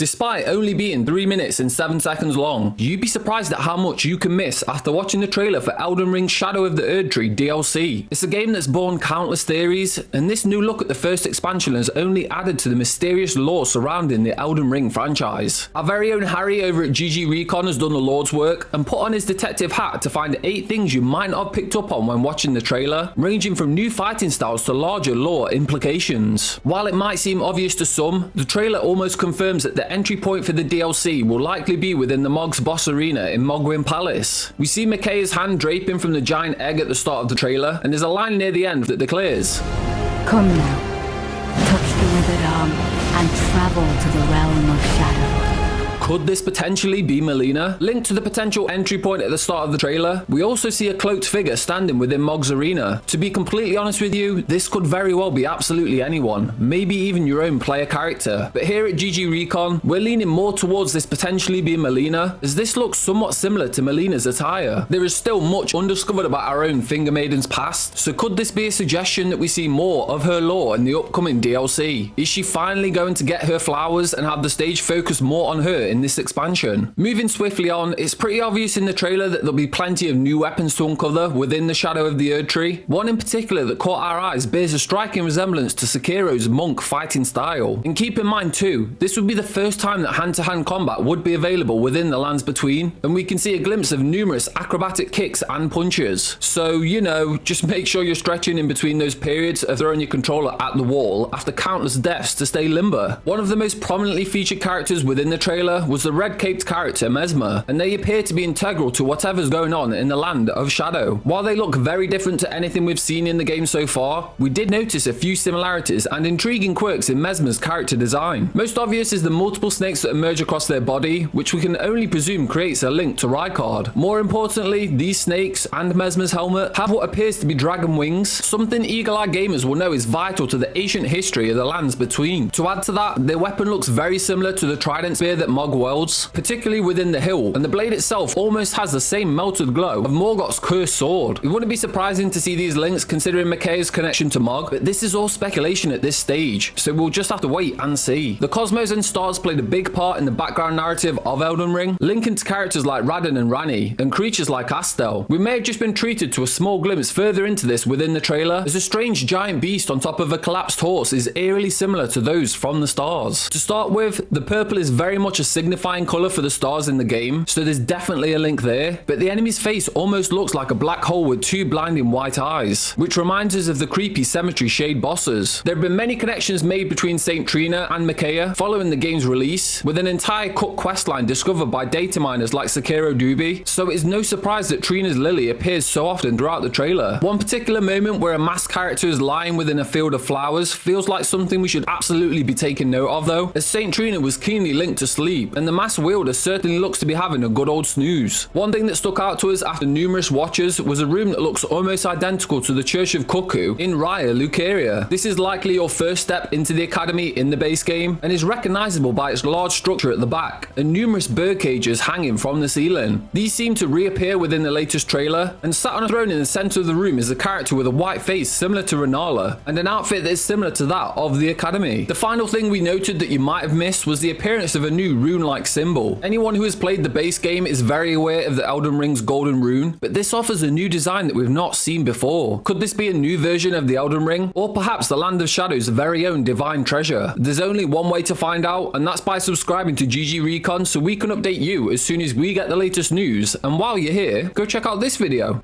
Despite only being 3 minutes and 7 seconds long, you'd be surprised at how much you can miss after watching the trailer for Elden Ring Shadow of the Erdtree DLC. It's a game that's born countless theories, and this new look at the first expansion has only added to the mysterious lore surrounding the Elden Ring franchise. Our very own Harry over at GG Recon has done the Lord's work and put on his detective hat to find 8 things you might not have picked up on when watching the trailer, ranging from new fighting styles to larger lore implications. While it might seem obvious to some, the trailer almost confirms that the entry point for the DLC will likely be within the Mog's boss arena in Mogwin Palace. We see Micaiah's hand draping from the giant egg at the start of the trailer, and there's a line near the end that declares, "Come now, touch the withered arm, and travel to the realm of shadow." Could this potentially be Melina? Linked to the potential entry point at the start of the trailer, we also see a cloaked figure standing within Mog's arena. To be completely honest with you, this could very well be absolutely anyone, maybe even your own player character. But here at GG Recon, we're leaning more towards this potentially being Melina, as this looks somewhat similar to Melina's attire. There is still much undiscovered about our own Finger Maiden's past, so could this be a suggestion that we see more of her lore in the upcoming DLC? Is she finally going to get her flowers and have the stage focus more on her in this expansion? Moving swiftly on, it's pretty obvious in the trailer that there'll be plenty of new weapons to uncover within the Shadow of the Erdtree. One in particular that caught our eyes bears a striking resemblance to Sekiro's monk fighting style. And keep in mind too, this would be the first time that hand-to-hand combat would be available within the lands between, and we can see a glimpse of numerous acrobatic kicks and punches. So, you know, just make sure you're stretching in between those periods of throwing your controller at the wall after countless deaths to stay limber. One of the most prominently featured characters within the trailer was the red-caped character Mesmer, and they appear to be integral to whatever's going on in the land of Shadow. While they look very different to anything we've seen in the game so far, we did notice a few similarities and intriguing quirks in Mesmer's character design. Most obvious is the multiple snakes that emerge across their body, which we can only presume creates a link to Rykard. More importantly, these snakes and Mesmer's helmet have what appears to be dragon wings, something eagle-eyed gamers will know is vital to the ancient history of the lands between. To add to that, their weapon looks very similar to the trident spear that Mog wields, particularly within the hill, and the blade itself almost has the same melted glow of Morgoth's cursed sword. It wouldn't be surprising to see these links considering Micaiah's connection to Mog, but this is all speculation at this stage, so we'll just have to wait and see. The cosmos and stars played a big part in the background narrative of Elden Ring, linking to characters like Radon and Ranni, and creatures like Astel. We may have just been treated to a small glimpse further into this within the trailer, as a strange giant beast on top of a collapsed horse is eerily similar to those from the stars. To start with, the purple is very much a signifying color for the stars in the game, so there's definitely a link there, but the enemy's face almost looks like a black hole with 2 blinding white eyes, which reminds us of the creepy cemetery shade bosses. There have been many connections made between Saint Trina and Micaiah following the game's release, with an entire cut questline discovered by data miners like Sekiro Doobie, so it is no surprise that Trina's lily appears so often throughout the trailer. One particular moment where a masked character is lying within a field of flowers feels like something we should absolutely be taking note of though, as Saint Trina was keenly linked to sleep, and the masked wielder certainly looks to be having a good old snooze. One thing that stuck out to us after numerous watches was a room that looks almost identical to the Church of Cuckoo in Raya, Lucaria. This is likely your first step into the academy in the base game, and is recognizable by its large structure at the back and numerous bird cages hanging from the ceiling. These seem to reappear within the latest trailer, and sat on a throne in the center of the room is a character with a white face similar to Renala, and an outfit that is similar to that of the academy. The final thing we noted that you might have missed was the appearance of a new rune-like symbol. Anyone who has played the base game is very aware of the Elden Ring's golden rune, but this offers a new design that we've not seen before. Could this be a new version of the Elden Ring, or perhaps the Land of Shadow's very own divine treasure? There's only one way to find out, and that's by subscribing to GG Recon so we can update you as soon as we get the latest news. And while you're here, go check out this video.